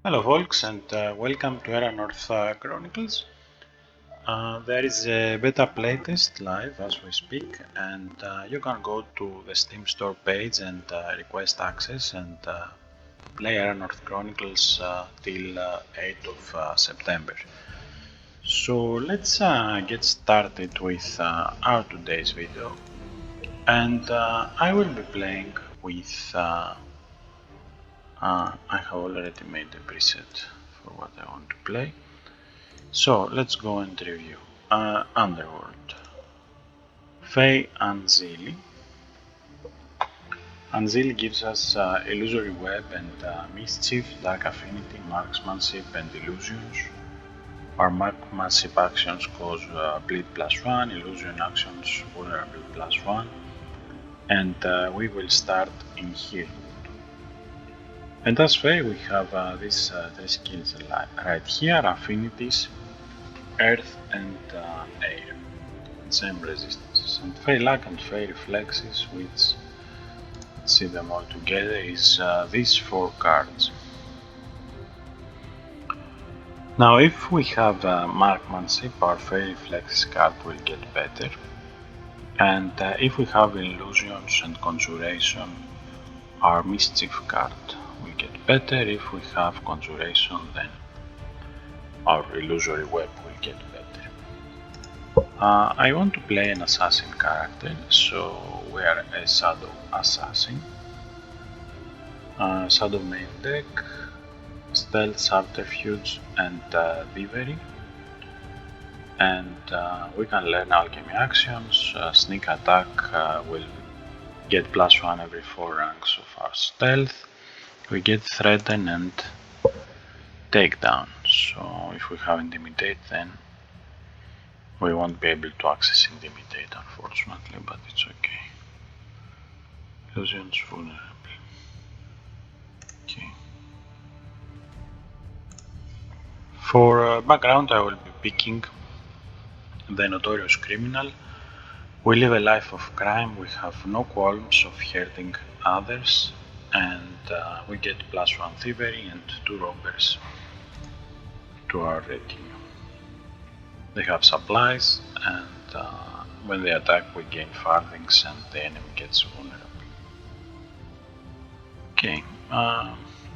Hello folks, and welcome to Erannorth Chronicles. There is a beta playtest live as we speak, and you can go to the Steam store page and request access and play Erannorth Chronicles till 8th of September. So let's get started with our today's video, and I will be playing with I have already made a preset for what I want to play. So let's go and review. Underworld. Fae Unseelie. Unseelie gives us illusory web and mischief, dark affinity, marksmanship and illusions. Our marksmanship actions cause bleed +1, illusion actions vulnerable +1, and we will start in here. And as Fae we have these three skills right here, affinities, earth and air, same resistances. And Fae luck and Fae reflexes, which, let's see them all together, is these 4 cards. Now if we have marksmanship, our Fae reflexes card will get better, and if we have illusions and conjuration, our mischief card will get better. If we have conjuration, then our illusory web will get better. I want to play an assassin character, so we are a shadow assassin. Shadow main deck, stealth, subterfuge and thievery, and we can learn alchemy actions. Sneak attack will get +1 every 4 ranks of our stealth. We get threaten and takedown, so if we have intimidate, then we won't be able to access intimidate, unfortunately, but it's okay. Illusions vulnerable. Okay. For background, I will be picking the notorious criminal. We live a life of crime, we have no qualms of hurting others, and we get +1 thievery and 2 robbers to our retinue. They have supplies, and when they attack we gain farthings and the enemy gets vulnerable. Okay,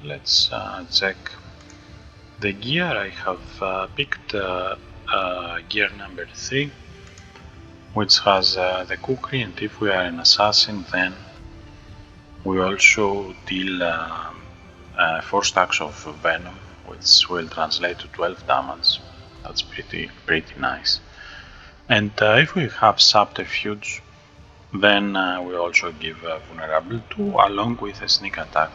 let's check the gear. I have picked gear number 3, which has the kukri, and if we are an assassin, then we also deal 4 stacks of venom, which will translate to 12 damage. That's pretty nice. And if we have subterfuge, then we also give vulnerable 2, along with a sneak attack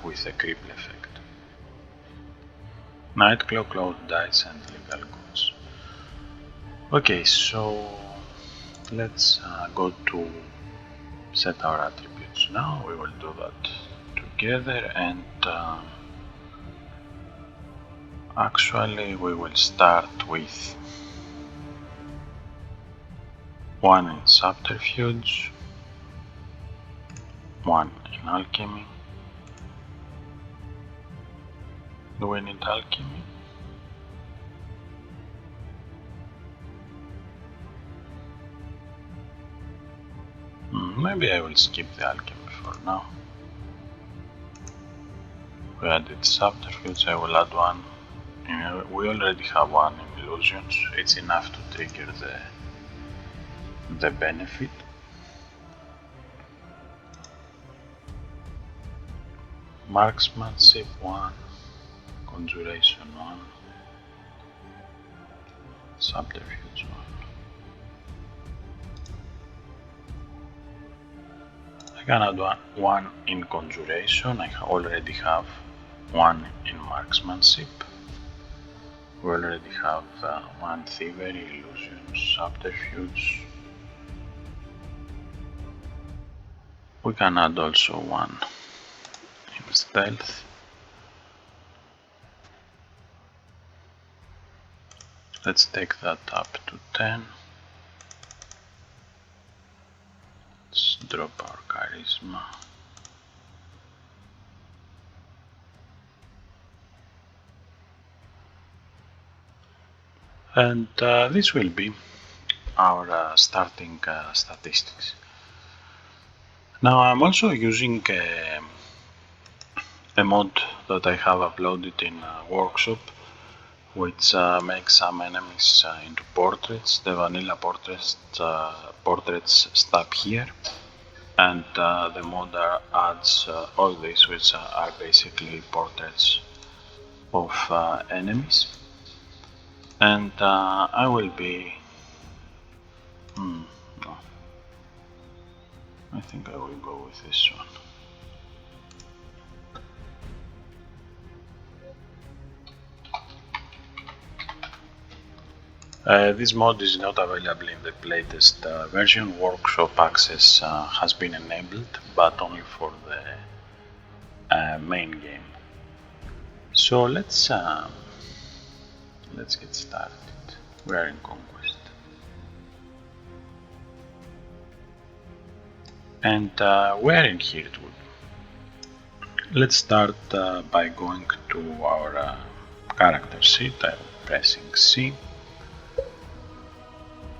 with a cripple effect. Nightclaw, cloud dice and legal goods. Okay, so let's go to set our attributes now. We will do that together, and actually we will start with 1 in subterfuge, 1 in alchemy. Do we need alchemy? Maybe I will skip the alchemy for now. We added subterfuge, I will add 1. We already have 1 in illusions, it's enough to trigger the benefit. Marksmanship 1, conjuration 1, subterfuge 1. I can add 1 in conjuration. I already have 1 in marksmanship. We already have 1 thievery, illusions, subterfuge. We can add also 1 in stealth. Let's take that up to 10. Let's drop our charisma. And this will be our starting statistics. Now I'm also using a mod that I have uploaded in Workshop, which makes some enemies into portraits. The vanilla portraits stop here, and the mod adds all these, which are basically portraits of enemies. And I will be no, I think I will go with this one. This mod is not available in the Playtest version. Workshop access has been enabled, but only for the main game. So let's get started. We are in Conquest, and we are in Heartwood. Let's start by going to our character sheet. I'm pressing C.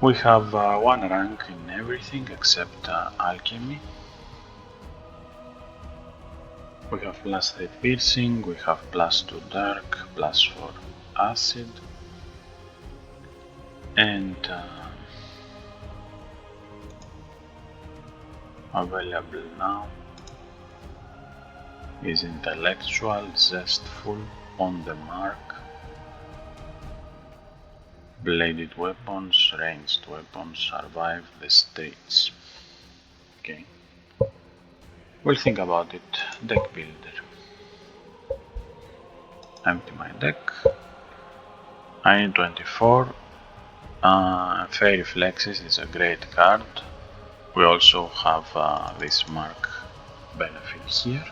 We have one rank in everything except alchemy. We have +3 piercing, we have +2 dark, +4 acid, and available now is intellectual, zestful, on the mark, bladed weapons, ranged weapons, survive the states. Okay. We'll think about it. Deck builder. Empty my deck. I need 24. Fey Reflexes is a great card. We also have this mark benefit here.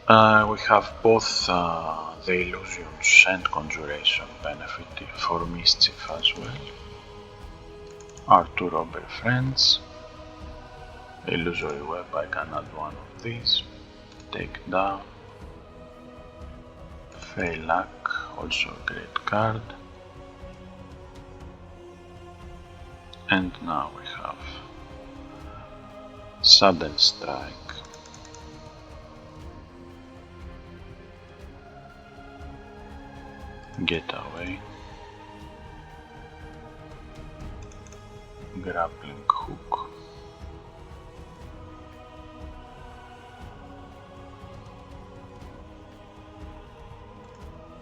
We have both the illusions and conjuration benefit for mischief as well. Our two robber friends. Illusory web, I can add one of these. Take down. Fey luck, also a great card. And now we have Sudden Strike. Get away. Grappling hook.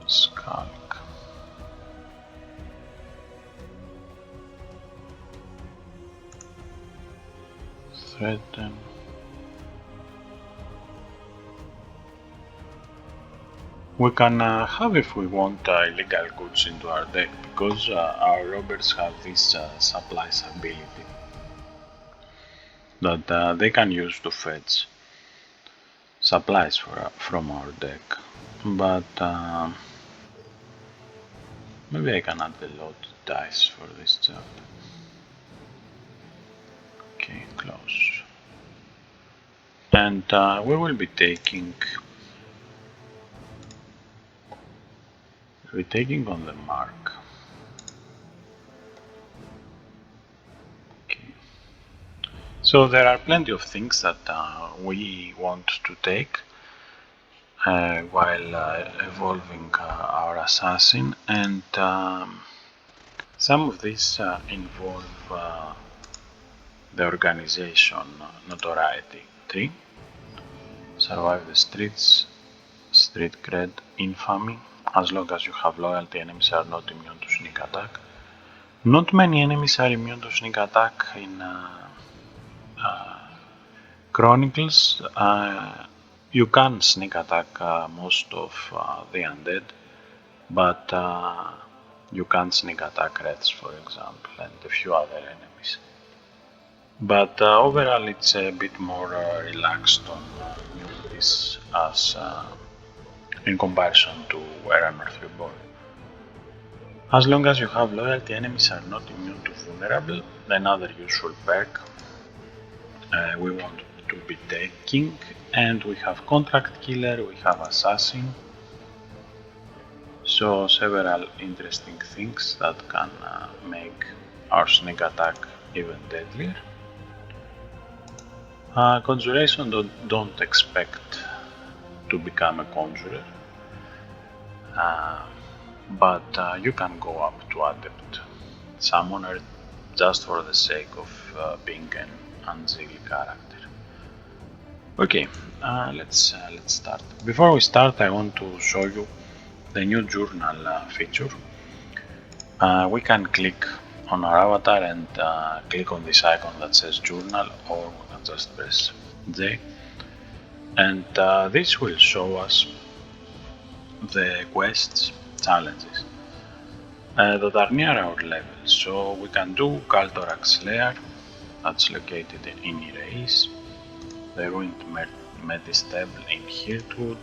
Skulk. Threaten. We can have, if we want, illegal goods into our deck, because our robbers have this supplies ability that they can use to fetch supplies from our deck. But maybe I can add the loaded dice for this job. Okay, close. And we will be taking on the mark. Okay. So there are plenty of things that we want to take while evolving our assassin, and some of these involve the organization notoriety tree, survive the streets, street cred, infamy. As long as you have loyalty, enemies are not immune to sneak attack. Not many enemies are immune to sneak attack in Chronicles. You can sneak attack most of the undead, but you can't sneak attack reds, for example, and a few other enemies. But overall it's a bit more relaxed on immunities as in comparison to Erannorth Reborn. As long as you have loyalty, enemies are not immune to vulnerable. Another useful perk we want to be taking, and we have contract killer, we have assassin, So several interesting things that can make our sneak attack even deadlier. Conjuration don't expect to become a conjurer, but you can go up to adept summoner just for the sake of being an Unseelie character. Okay, let's start. Before we start, I want to show you the new journal feature. We can click on our avatar and click on this icon that says journal, or we can just press J, and this will show us the quests challenges that are near our level. So we can do Galtorax Lair, that's located in Erase, the Ruined Metis Table in Hirtwood,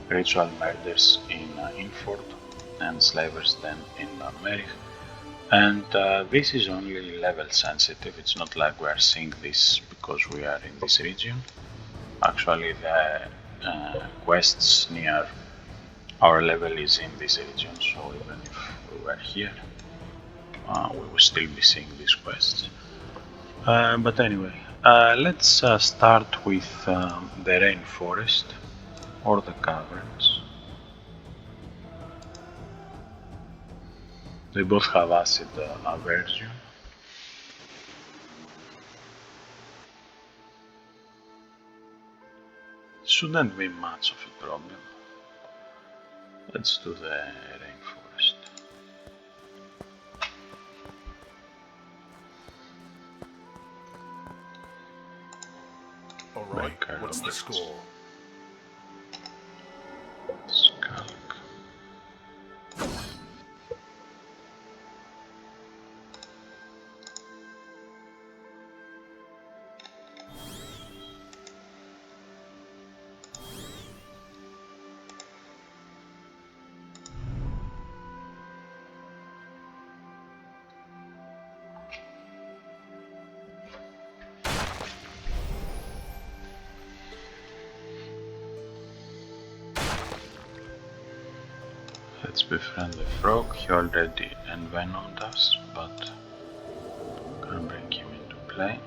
Ritual Murders in Inford, and Slaver's Den in Merich. And this is only level sensitive, it's not like we are seeing this because we are in this region. Actually, the quests near our level is in this region, so even if we were here, we will still be seeing these quests. But anyway, let's start with the rainforest or the caverns. They both have acid aversion. Shouldn't be much of a problem. Let's do the rainforest. Alright, what's the score? Skulk. Let's befriend the frog. He already envenomed us, but can bring him into play.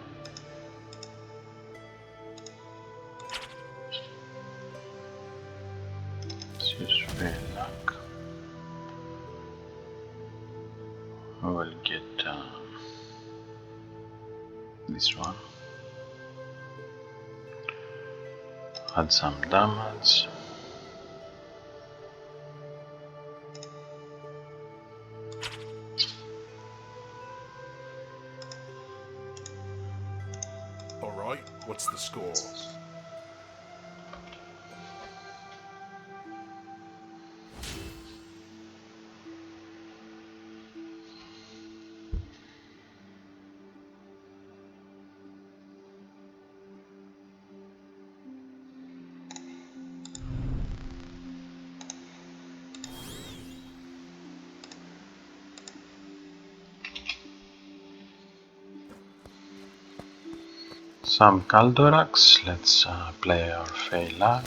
Let's use free luck. We will get this one. Add some damage. Alright, what's the score? Some Caldorax. Let's play our Fey luck.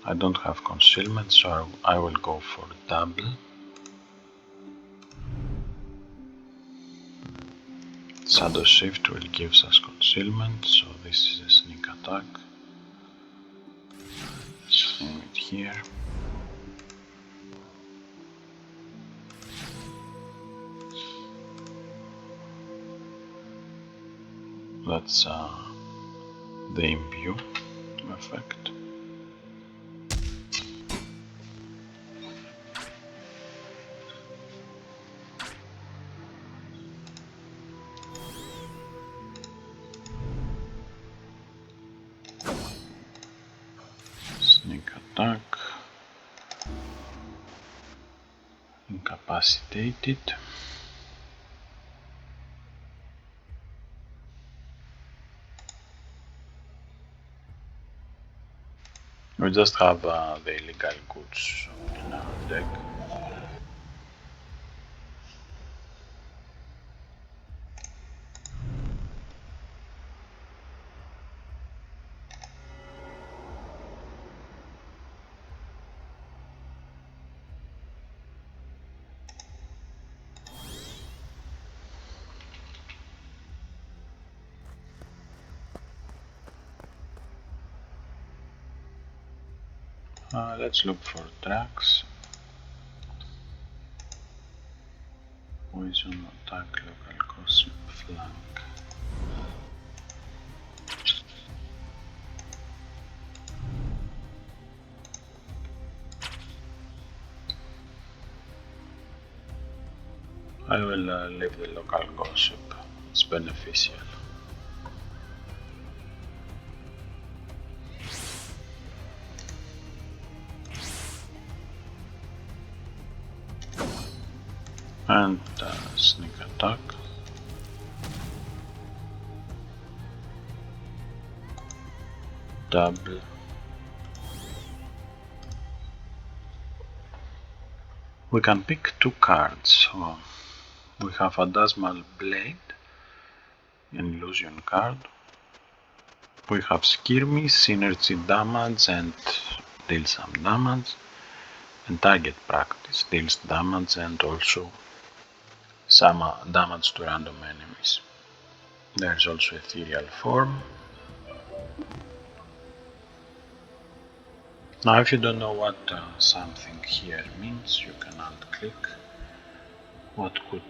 I don't have concealment, so I will go for double. Shadow Shift will give us concealment, so this is a sneak attack. Aim it here. That's the imbue effect. Sneak attack. Incapacitated. We just have the illegal goods in our deck. Let's look for tracks. Poison, attack, local gossip, flank. I will leave the local gossip, it's beneficial. And sneak attack. Double. We can pick 2 cards. So we have a Dasmal Blade, an illusion card. We have Skirmish, synergy damage and deals some damage. And target practice deals damage and also some damage to random enemies. There's also ethereal form. Now if you don't know what something here means, you can alt click. What could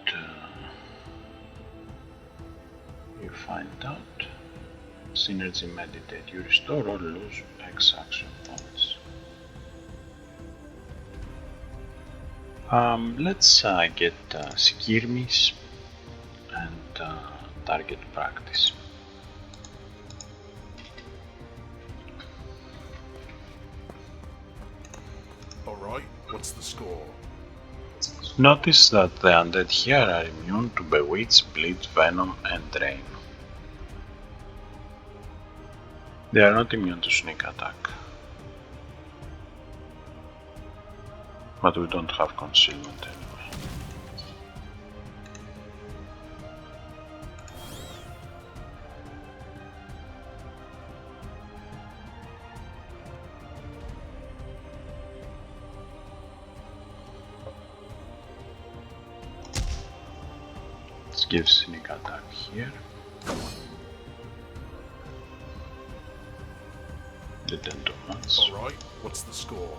you find out? Synergy meditate. You restore or lose X action points. Let's get skirmish and target practice. Alright, what's the score? Notice that the undead here are immune to Bewitch, Bleed, Venom and Drain. They are not immune to sneak attack. But we don't have concealment anyway. Let's give sneak attack here. Didn't do much. Alright, what's the score?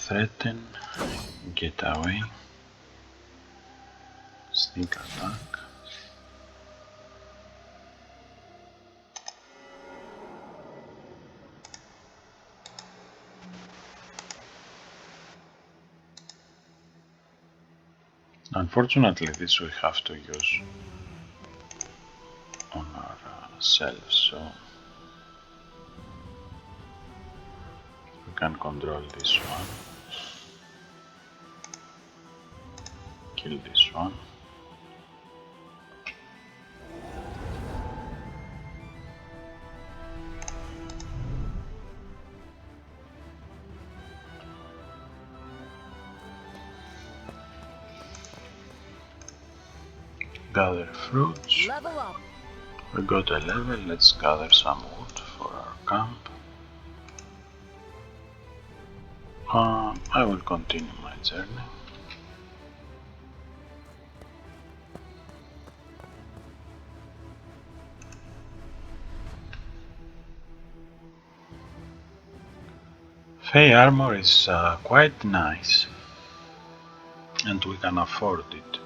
Threaten, get away, sneak attack. Unfortunately, this we have to use on ourselves, so we can control this one, kill this one. Gather fruits. Level up. We got a level, let's gather some wood for our camp. I will continue my journey. Fey armor is quite nice and we can afford it.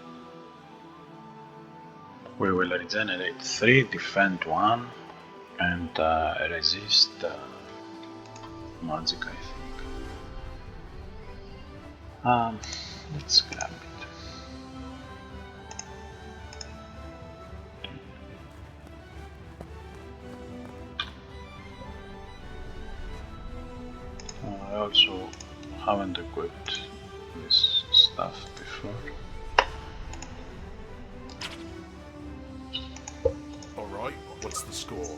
We will regenerate 3, defend 1 and resist magic, I think. Let's grab it. I also haven't equipped this stuff before. Alright, what's the score?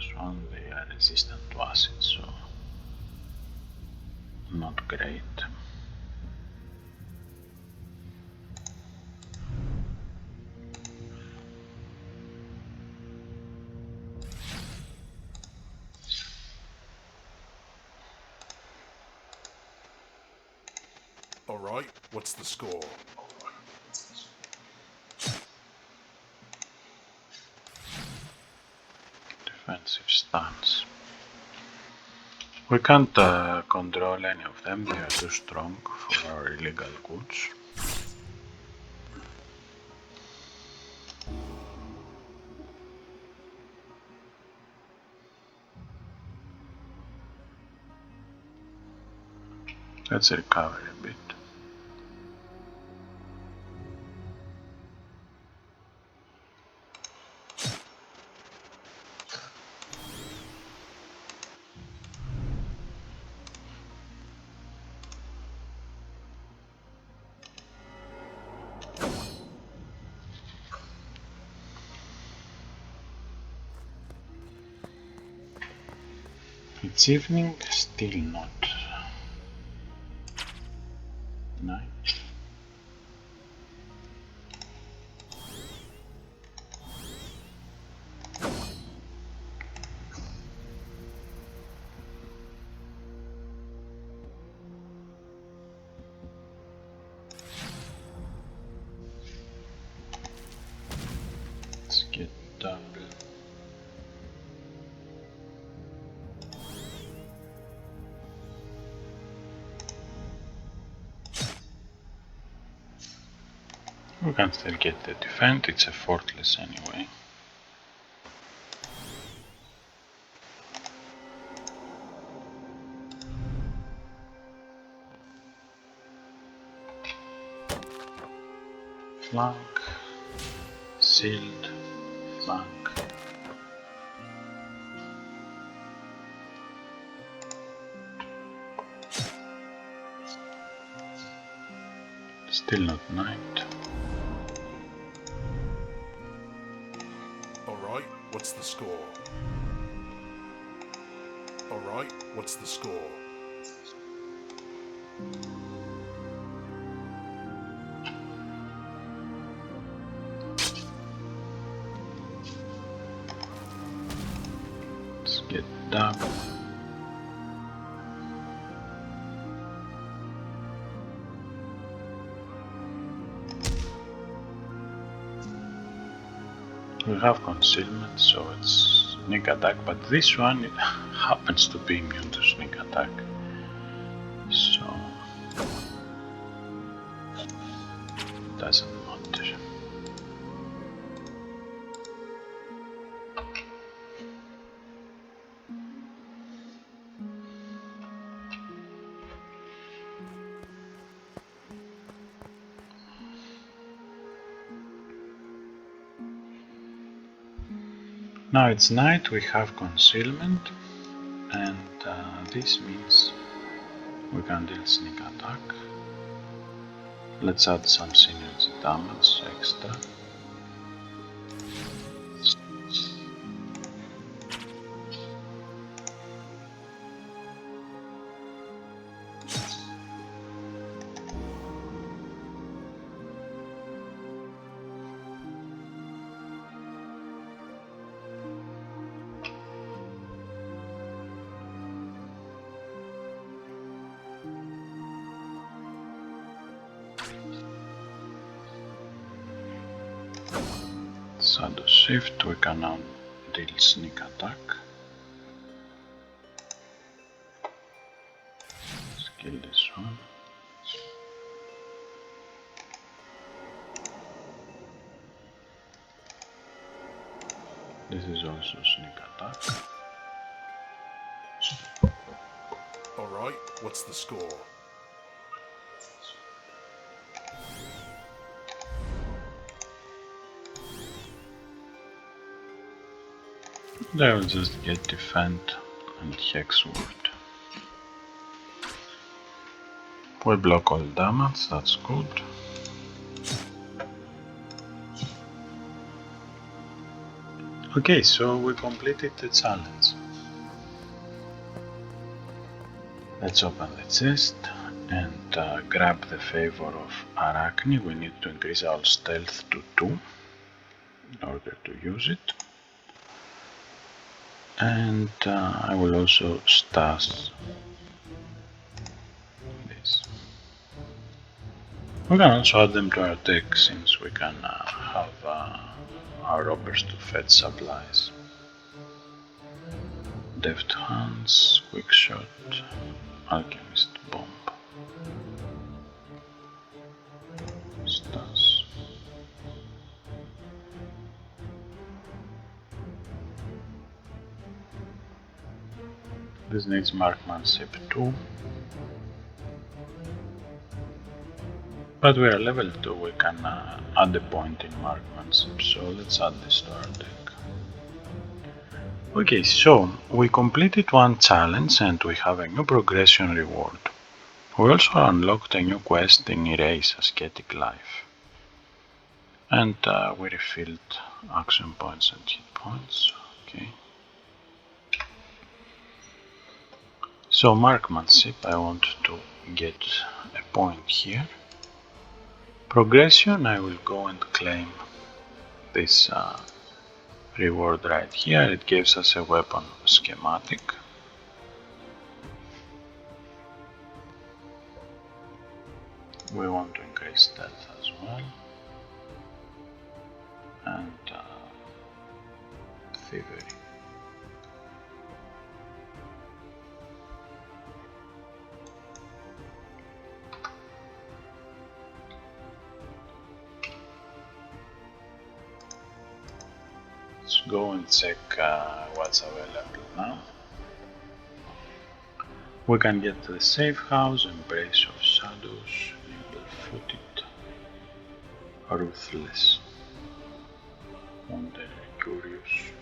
+1, they are resistant to acid, so not great. Alright, what's the score? Defensive stance. We can't control any of them, they are too strong for our illegal goods. Let's recover a bit. It's evening, still not night. Let's get double. We can still get the defend, it's a fortress anyway. Flank, sealed, flank. Still not night. Alright, what's the score? Alright, what's the score? Let's get double. We have concealment, so it's sneak attack, but this one it happens to be immune to sneak attack. So doesn't matter. Now it's night, we have concealment, and this means we can deal sneak attack. Let's add some synergy damage extra. Shadow shift, we can now deal sneak attack. Let's kill this one. This is also sneak attack. Alright, what's the score? They will just get defend and hex ward. We block all damage, that's good. Okay, so we completed the challenge. Let's open the chest and grab the favor of Arachne. We need to increase our stealth to 2 in order to use it. And I will also stash this. We can also add them to our deck since we can have our robbers to fetch supplies. Deft hands, quick shot, alchemist bomb. Stash. This needs marksmanship too. But we are level 2, we can add a point in marksmanship, so let's add this to our deck. Okay, so we completed one challenge and we have a new progression reward. We also unlocked a new quest in Erase Ascetic Life. And we refilled action points and hit points. Okay. So marksmanship, I want to get a point here. Progression, I will go and claim this reward right here. It gives us a weapon schematic. We want to increase stealth as well. And thievery. Let's go and check what's available now. We can get the safe house, embrace of shadows, nimble-footed, ruthless, wandering, curious,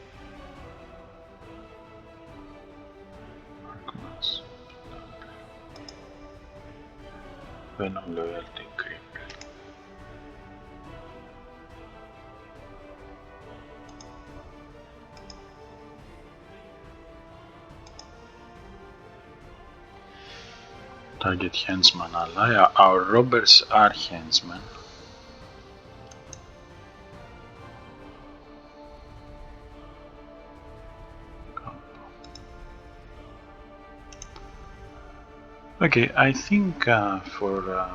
marksmanship, venom, loyalty, cripple. Target henchman ally. Our robbers are henchmen. Okay, I think for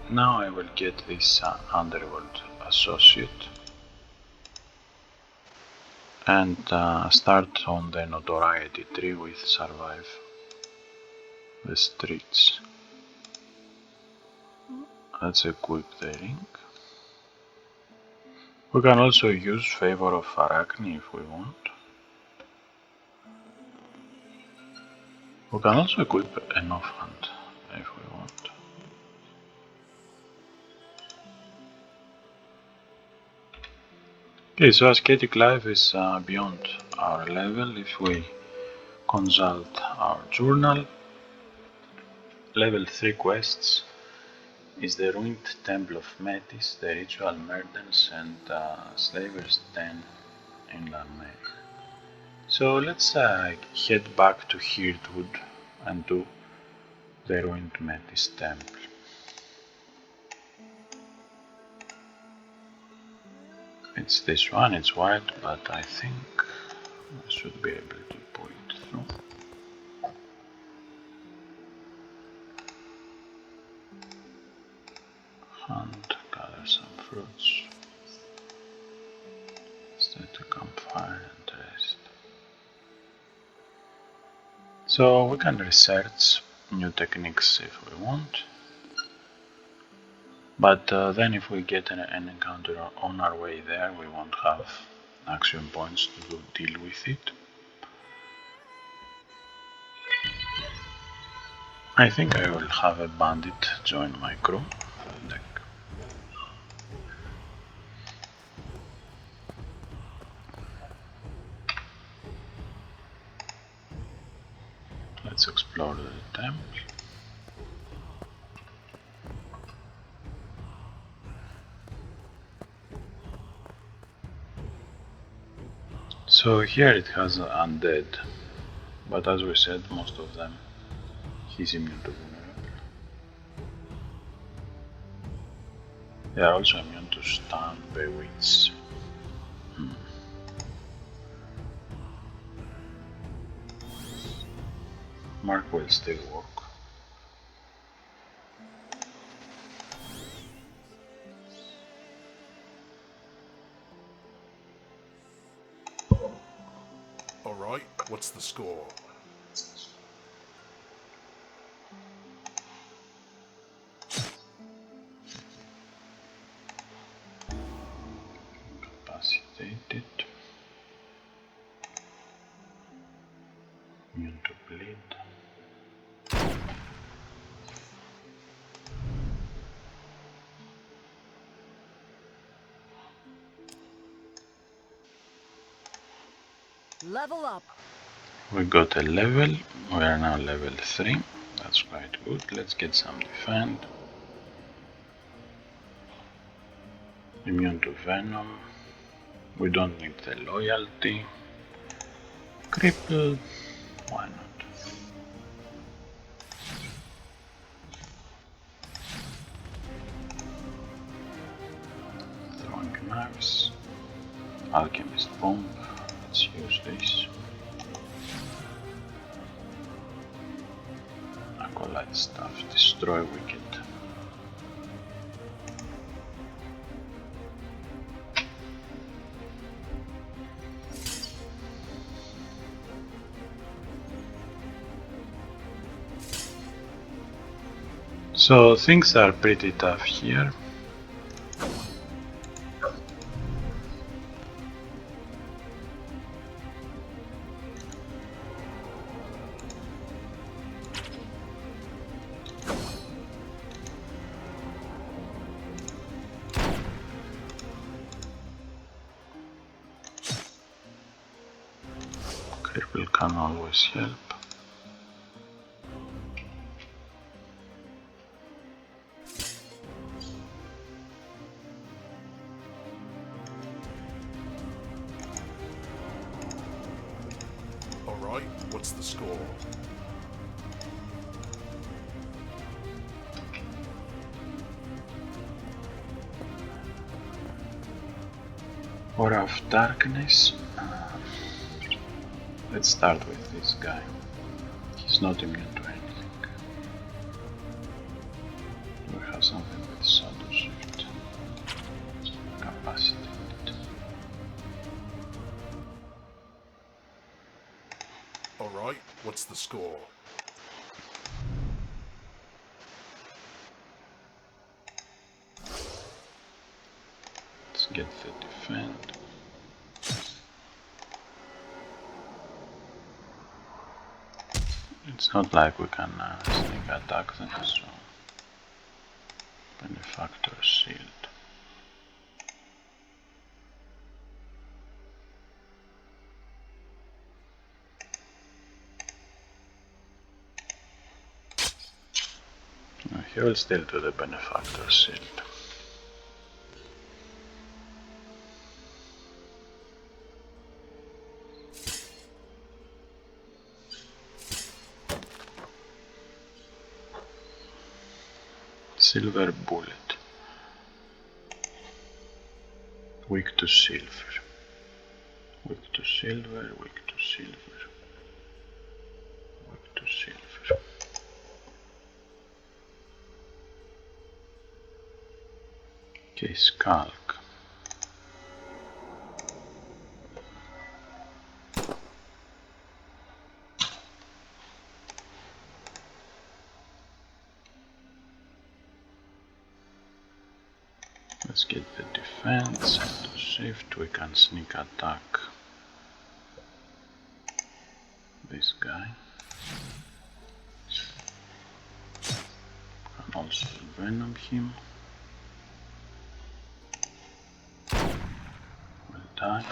now I will get this Underworld Associate and start on the notoriety tree with survive the streets. Let's equip the ring. We can also use favor of Arachne if we want. We can also equip an offhand if we want. Okay, so Ascetic Life is beyond our level. If we consult our journal, level 3 quests is the Ruined Temple of Metis, the Ritual Murders, and Slaver's Den in Larnair. So let's head back to Heartwood and do the Ruined Metis Temple. It's this one, it's wide, but I think I should be able to pull it through. Hunt, gather some fruits, set a campfire and rest. So we can research new techniques if we want, but then if we get an encounter on our way there, we won't have action points to deal with it. I think I will have a bandit join my crew for the deck. Let's explore the temple. So So here it has undead, but as we said, most of them he's immune to vulnerable. They are also immune to stun, bewitch. Mark will still work. Alright, what's the score? Incapacitated. Immune to bleed. Level up. We got a level. We are now level 3. That's quite good. Let's get some defend. Immune to venom. We don't need the loyalty. Crippled. Why not? Throwing knives. Alchemist bomb. Let's use this. Acolyte stuff. Destroy wicked. So things are pretty tough here. Cripple can always help. Alright, what's the score? Aura of Darkness. Let's start with this guy. He's not immune to anything. We have something with Shadow Shift. Capacitated. Alright, what's the score? Let's get the defend. It's not like we can sneak attack them, so Benefactor Shield. He will still do the Benefactor Shield. Silver Bullet. Weak to silver. Weak to silver, weak to silver. Weak to silver. Okay, Skulk. Let's get the defense and to shift. We can sneak attack this guy. Can also venom him. Will die.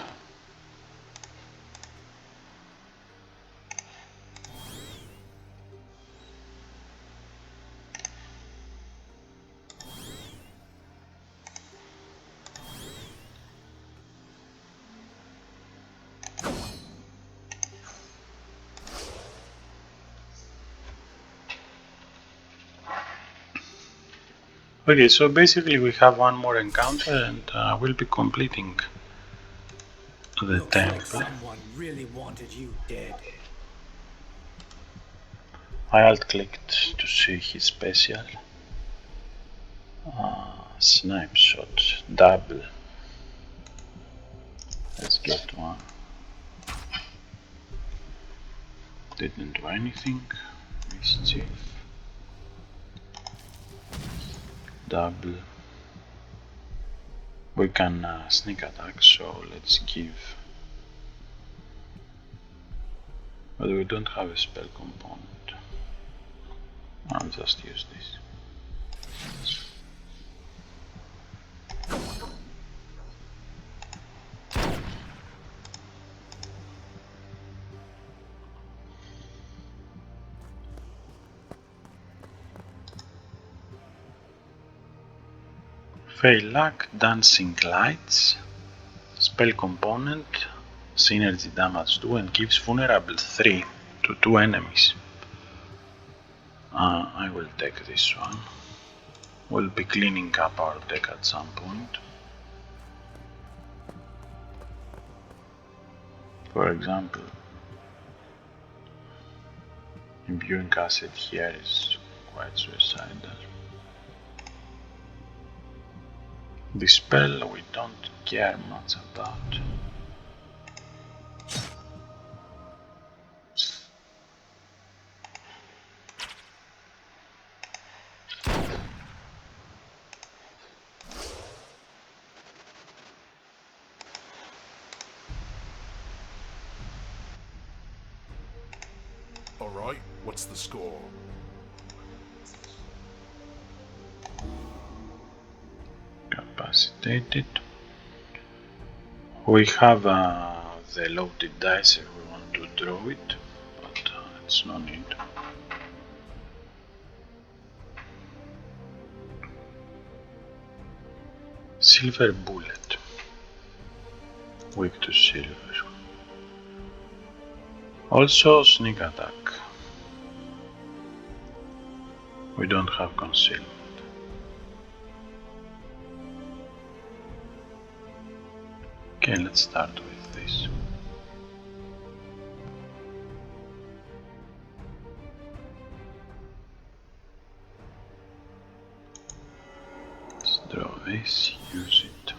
Okay, so basically we have one more encounter and we'll be completing the Looks temple. like someone really wanted you dead. I alt-clicked to see his special. Snipe shot, double. Let's get one. Didn't do anything. Mischief. Double. We can sneak attack, so let's give. But we don't have a spell component. I'll just use this. Fail luck, dancing lights, spell component, synergy damage 2 and gives vulnerable 3 to 2 enemies. I will take this one. We'll be cleaning up our deck at some point. For example, imbuing acid here is quite suicidal. The spell we don't care much about. Alright, what's the score? Capacitated. We have the loaded dice if we want to draw it, but it's no need. Silver bullet. Weak to silver. Also sneak attack. We don't have concealment. Okay, let's start with this. Let's draw this, use it.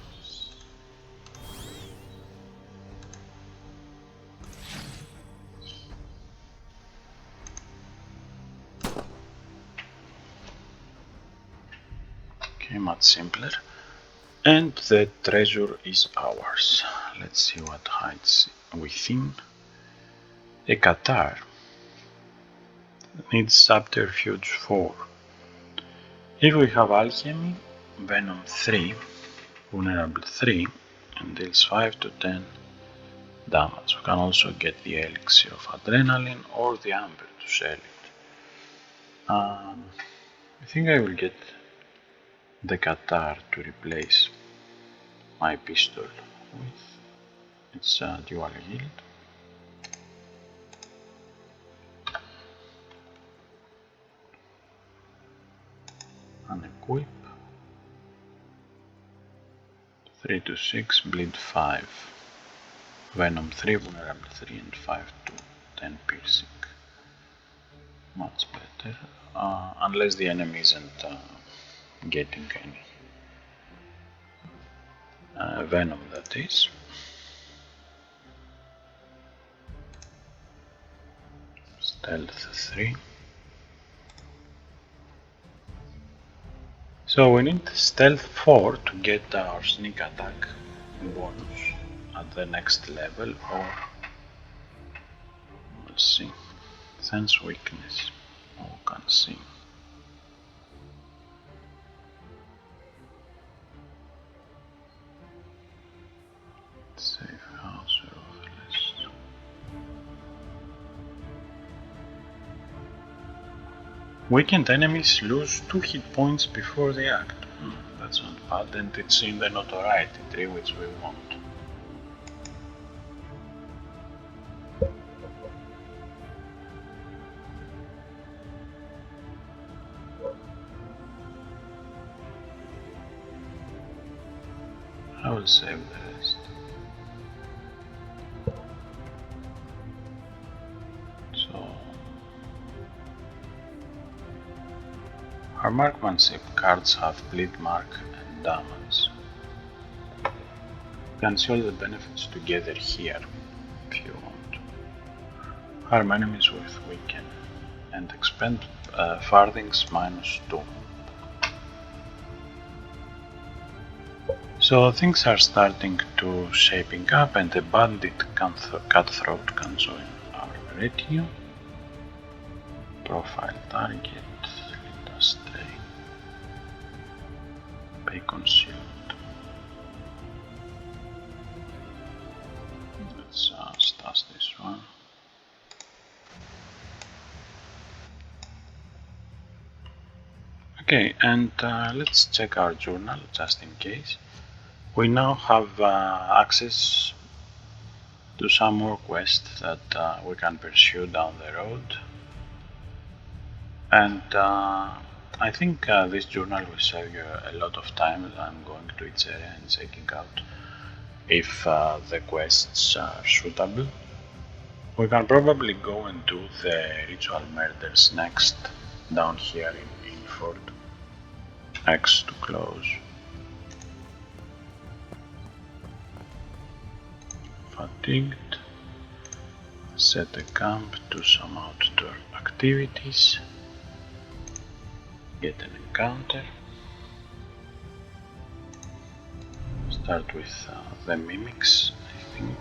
Okay, much simpler. And the treasure is ours. Let's see what hides within. A Qatar needs subterfuge 4. If we have alchemy, venom 3, vulnerable 3, and deals 5 to 10 damage. We can also get the elixir of adrenaline or the amber to sell it. I think I will get the Qatar to replace my pistol with. It's dual yield. Unequip. 3 to 6, bleed 5. Venom 3, vulnerable 3, and 5 to 10 piercing. Much better. Unless the enemy isn't getting any. Venom, that is. Stealth 3. So we need stealth 4 to get our sneak attack bonus at the next level, or let's see, sense weakness. We can see. Safe house list. Weakened enemies lose 2 hit points before they act. That's not bad, and it's in the notoriety tree, which we want. will save the rest. So our marksmanship cards have bleed mark and damage. You can see all the benefits together here if you want. Harm enemies with weaken and expend farthings -2. So things are starting to shaping up, and a bandit cutthroat can join our retinue. Profile target, lead astray, pay concealed. Let's stash this one. Okay, and let's check our journal just in case. We now have access to some more quests that we can pursue down the road, and I think this journal will save you a lot of time. I'm going to each area and checking out if the quests are suitable. We can probably go and do the ritual murders next, down here in Fort X to close. Fatigued. Set a camp, do some outdoor activities, get an encounter. Start with the mimics, I think.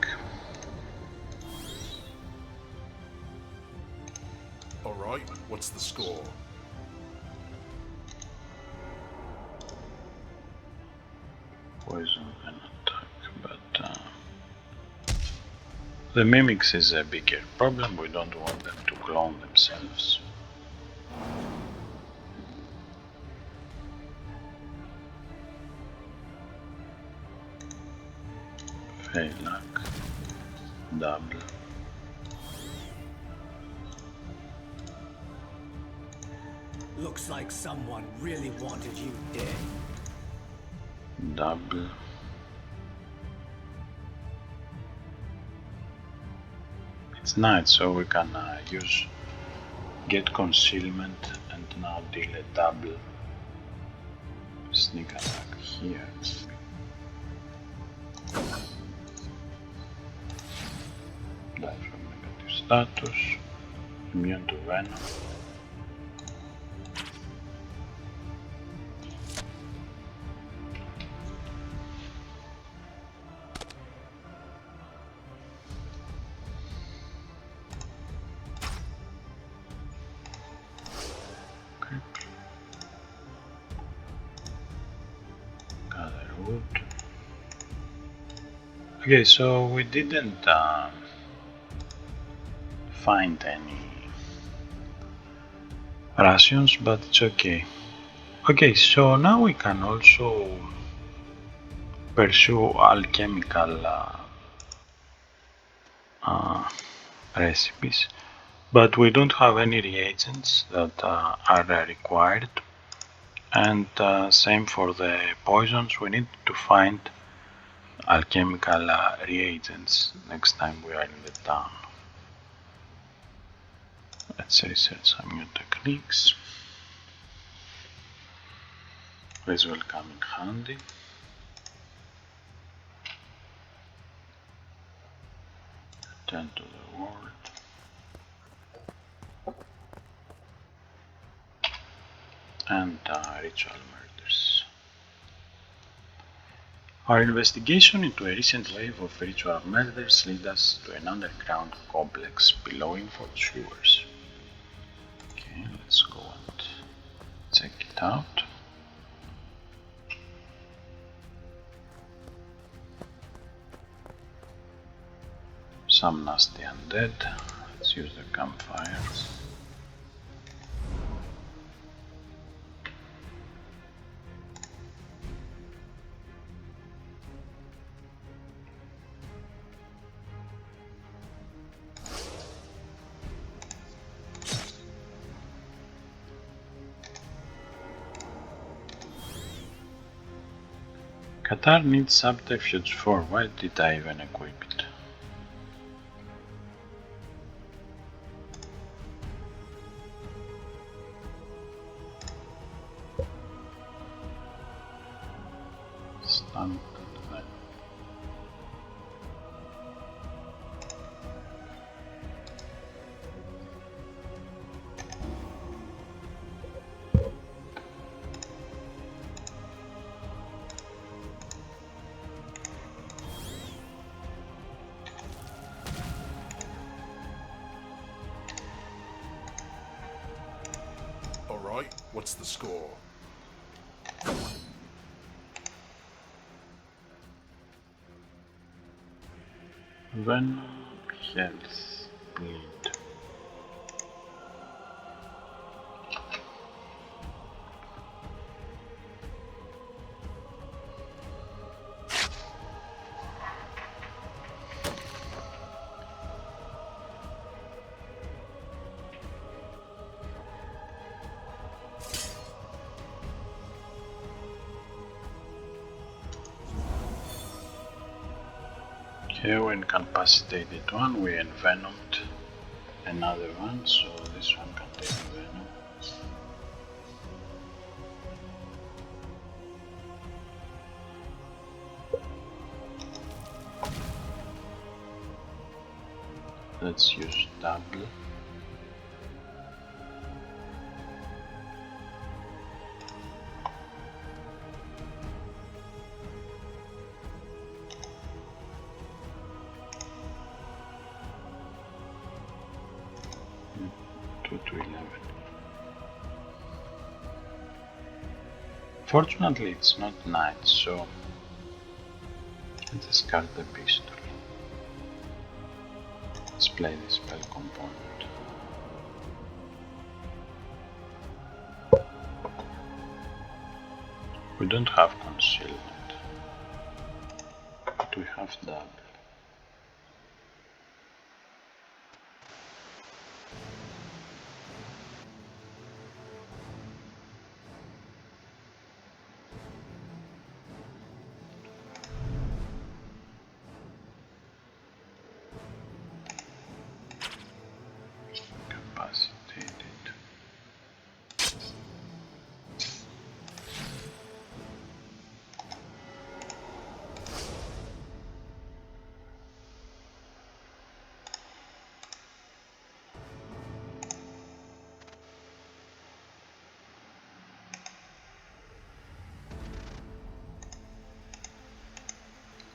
Alright, what's the score? Poison can attack, but the mimics is a bigger problem. We don't want them to clone themselves. Fail luck, double. Looks like someone really wanted you dead. Double. It's night, so we can use get concealment and now deal a double sneak attack here. Die from negative status, immune to venom. Okay, so we didn't find any rations, but it's okay. Okay, so now we can also pursue alchemical recipes, but we don't have any reagents that are required, and same for the poisons. We need to find alchemical reagents next time we are in the town. Let's research some new techniques. This will come in handy. Return to the world. And ritual murders. Our investigation into a recent wave of ritual murders led us to an underground complex below Infort sewers. Okay, let's go and check it out. Some nasty undead. Let's use the campfires. Qatar needs subterfuge 4, why did I even equip it? Stand. Alright, what's the score? Venom, health, bleed. Okay, we incapacitated one, we envenomed another one, so this one can take venom. Let's use double. To 11. Fortunately, it's not night, so I discard the pistol. Let's play the spell component. We don't have concealment, but we have double. Capacitated.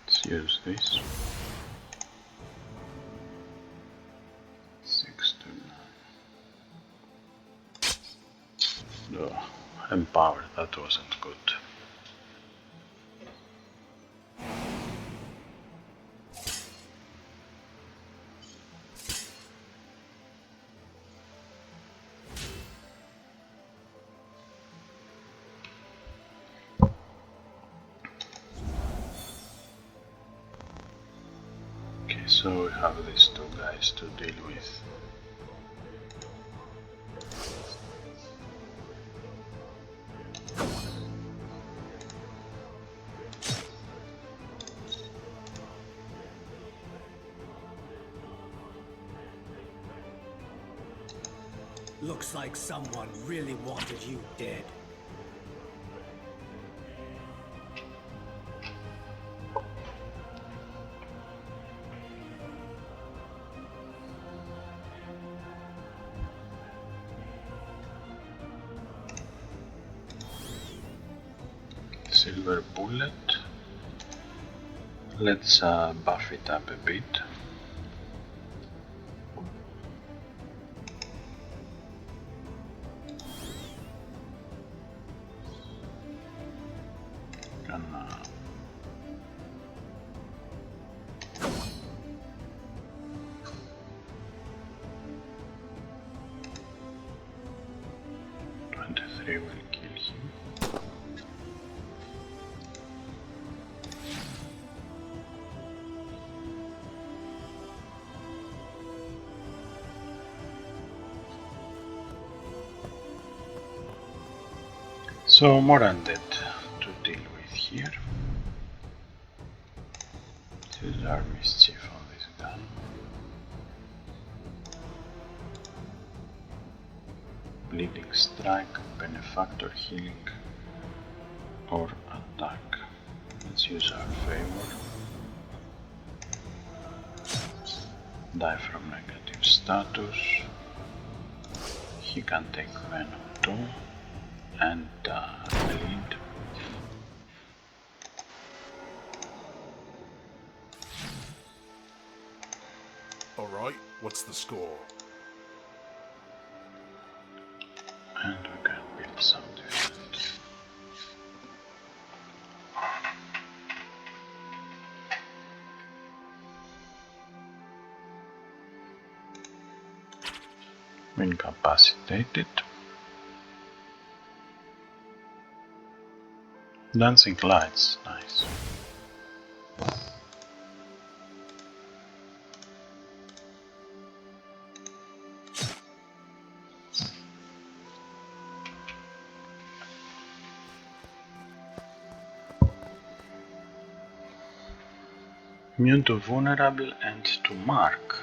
Let's use this. 6 to 9. Oh, empower, that wasn't good. Okay, so we have these two guys to deal with. Looks like someone really wanted you dead. Silver bullet. Let's buff it up a bit. Gonna three will kill him. So more undead to deal with here. our mischief on this gun. Bleeding strike, benefactor healing, or attack. Let's use our favor. Die from negative status. He can take venom too, and bleed. Alright, what's the score? And we can build some defense. Incapacitated. Dancing lights, nice. Immune to vulnerable and to mark.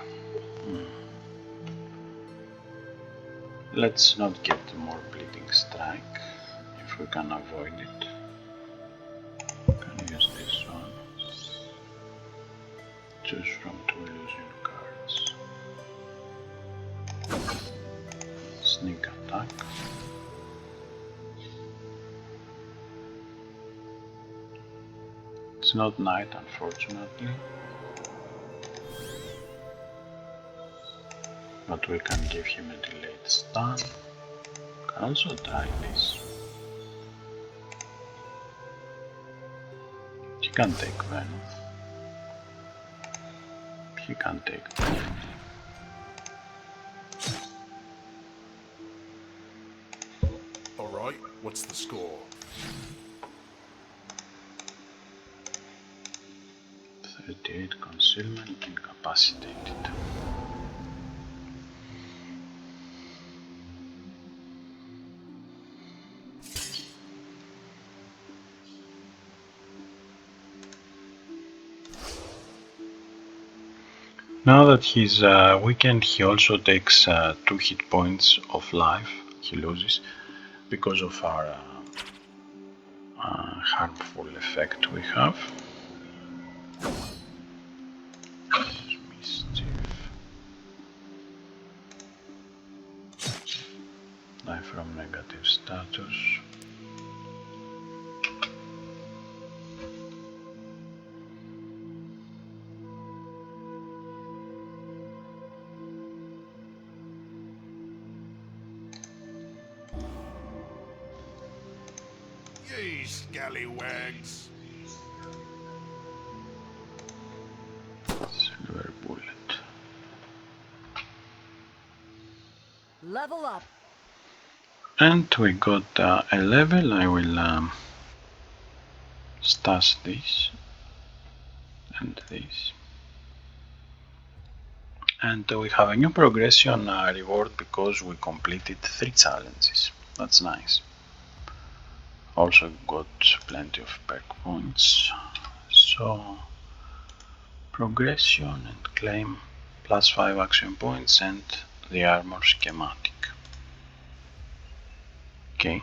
Let's not get more bleeding strike if we can avoid it. We can use this one. Choose from 2 illusion cards. Sneak attack. It's not night, unfortunately, but we can give him a delayed stun. Can also try this. He can take venom. He can take venom. Alright, what's the score? 38 concealment, incapacitated. Now that he's weakened, he also takes 2 hit points of life. He loses because of our harmful effect we have. Mischief. Die from negative status. Ye scallywags! Silver bullet. Level up. And we got a level. I will stash this and this. And we have a new progression reward because we completed 3 challenges. That's nice. Also got plenty of perk points. So progression and claim +5 action points and the armor schematic. Okay.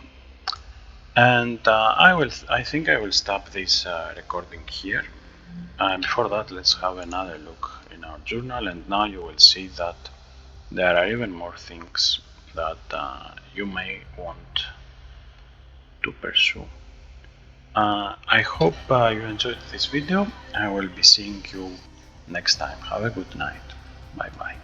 And I think I will stop this recording here. Before that, let's have another look in our journal, and now you will see that there are even more things that you may want to pursue. I hope you enjoyed this video. I will be seeing you next time. Have a good night. Bye bye.